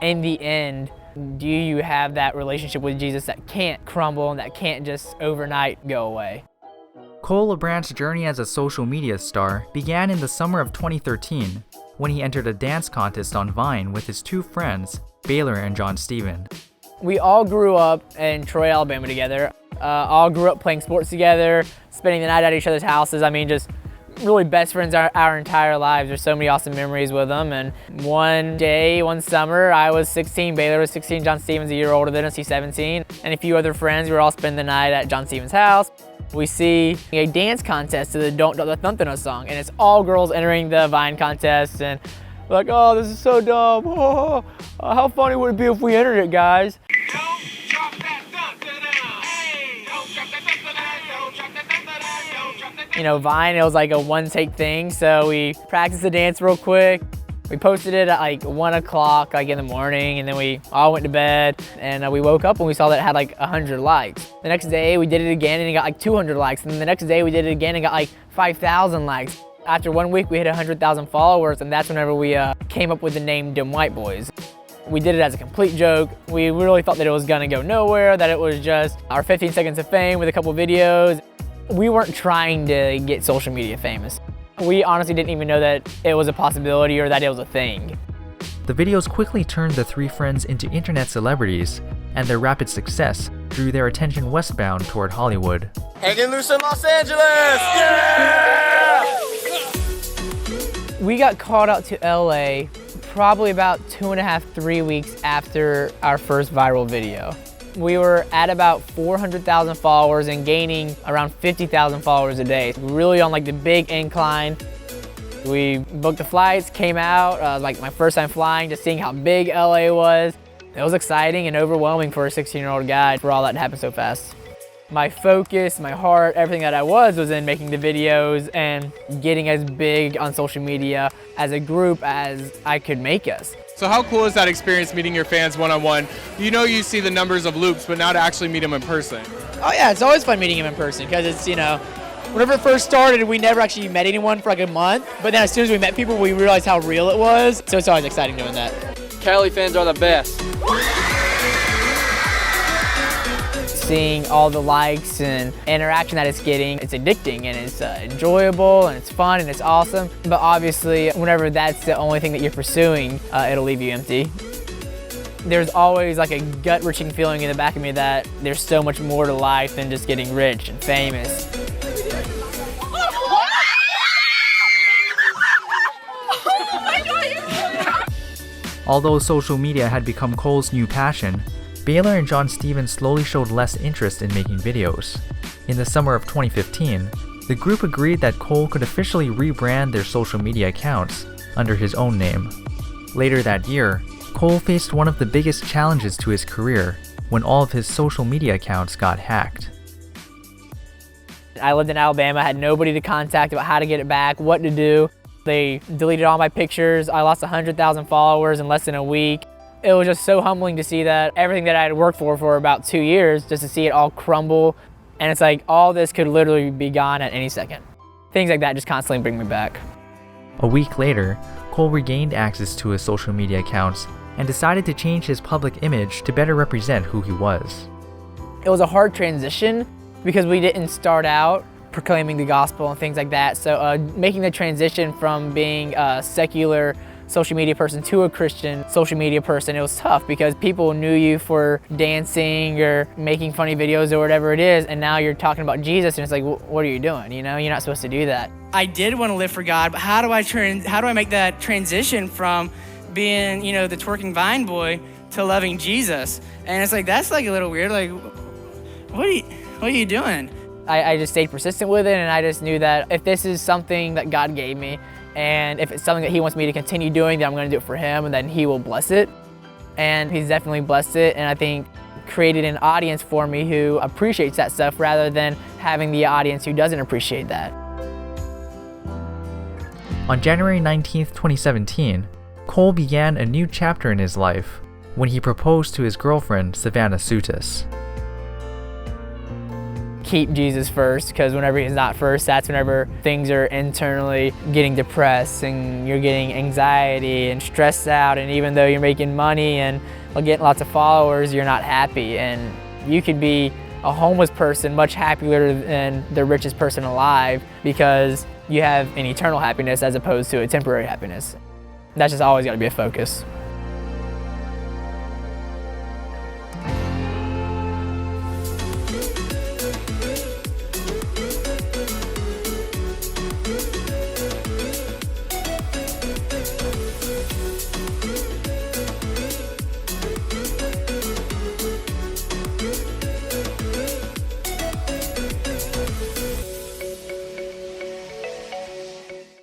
in the end, do you have that relationship with Jesus that can't crumble and that can't just overnight go away? Cole LaBrant's journey as a social media star began in the summer of 2013 when he entered a dance contest on Vine with his two friends, Baylor and John Steven. We all grew up in Troy, Alabama together. All grew up playing sports together, spending the night at each other's houses. I mean, just really best friends our entire lives. There's so many awesome memories with them. And one day, one summer, I was 16, Baylor was 16, John Steven's a year older than us, he's 17. And a few other friends, we were all spending the night at John Steven's house. We see a dance contest to the Don't Drop the Thumpin' Us song, and it's all girls entering the Vine contest, and we're like, oh, this is so dumb. Oh, how funny would it be if we entered it, guys? Don't drop that thumpin'. Hey, don't drop that thumpin'. Don't drop that thumpin'. Don't drop that thumpin'. You know, Vine, it was like a one-take thing, so we practiced the dance real quick. We posted it at like 1 o'clock in the morning, and then we all went to bed, and we woke up and we saw that it had like 100 likes. The next day we did it again and it got like 200 likes, and then the next day we did it again and got like 5,000 likes. After 1 week we hit 100,000 followers, and that's whenever we came up with the name Dim White Boys. We did it as a complete joke. We really thought that it was gonna go nowhere, that it was just our 15 seconds of fame with a couple videos. We weren't trying to get social media famous. We honestly didn't even know that it was a possibility or that it was a thing. The videos quickly turned the three friends into internet celebrities, and their rapid success drew their attention westbound toward Hollywood. Hanging loose in Los Angeles! Yeah! We got called out to LA probably about 2.5, 3 weeks after our first viral video. We were at about 400,000 followers and gaining around 50,000 followers a day. Really on like the big incline. We booked the flights, came out, like my first time flying, just seeing how big LA was. It was exciting and overwhelming for a 16-year-old guy for all that to happen so fast. My focus, my heart, everything that I was in making the videos and getting as big on social media as a group as I could make us. So how cool is that experience meeting your fans one-on-one? You know you see the numbers of loops, but now to actually meet them in person. Oh yeah, it's always fun meeting him in person because it's, you know, whenever it first started, we never actually met anyone for like a month, but then as soon as we met people, we realized how real it was. So it's always exciting doing that. Cali fans are the best. Seeing all the likes and interaction that it's getting, it's addicting and it's enjoyable and it's fun and it's awesome. But obviously, whenever that's the only thing that you're pursuing, it'll leave you empty. There's always like a gut-wrenching feeling in the back of me that there's so much more to life than just getting rich and famous. Although social media had become Cole's new passion, Baylor and John Steven slowly showed less interest in making videos. In the summer of 2015, the group agreed that Cole could officially rebrand their social media accounts under his own name. Later that year, Cole faced one of the biggest challenges to his career when all of his social media accounts got hacked. I lived in Alabama, had nobody to contact about how to get it back, what to do. They deleted all my pictures. I lost 100,000 followers in less than a week. It was just so humbling to see that everything that I had worked for about 2 years, just to see it all crumble. And it's like all this could literally be gone at any second. Things like that just constantly bring me back. A week later, Cole regained access to his social media accounts and decided to change his public image to better represent who he was. It was a hard transition because we didn't start out proclaiming the gospel and things like that. So making the transition from being a secular social media person to a Christian social media person, it was tough because people knew you for dancing or making funny videos or whatever it is, and now you're talking about Jesus and it's like, what are you doing? You know, you're not supposed to do that. I did want to live for God, but how do I make that transition from being, you know, the twerking Vine boy to loving Jesus? And it's like, that's like a little weird. Like, what are you doing? I just stayed persistent with it, and I just knew that if this is something that God gave me, and if it's something that he wants me to continue doing, then I'm going to do it for him, and then he will bless it. And he's definitely blessed it, and I think created an audience for me who appreciates that stuff rather than having the audience who doesn't appreciate that. On January 19th, 2017, Cole began a new chapter in his life when he proposed to his girlfriend, Savannah Sutis. keep Jesus first, because whenever he's not first, that's whenever things are internally getting depressed and you're getting anxiety and stressed out, and even though you're making money and getting lots of followers, you're not happy. And you could be a homeless person much happier than the richest person alive because you have an eternal happiness as opposed to a temporary happiness. That's just always got to be a focus.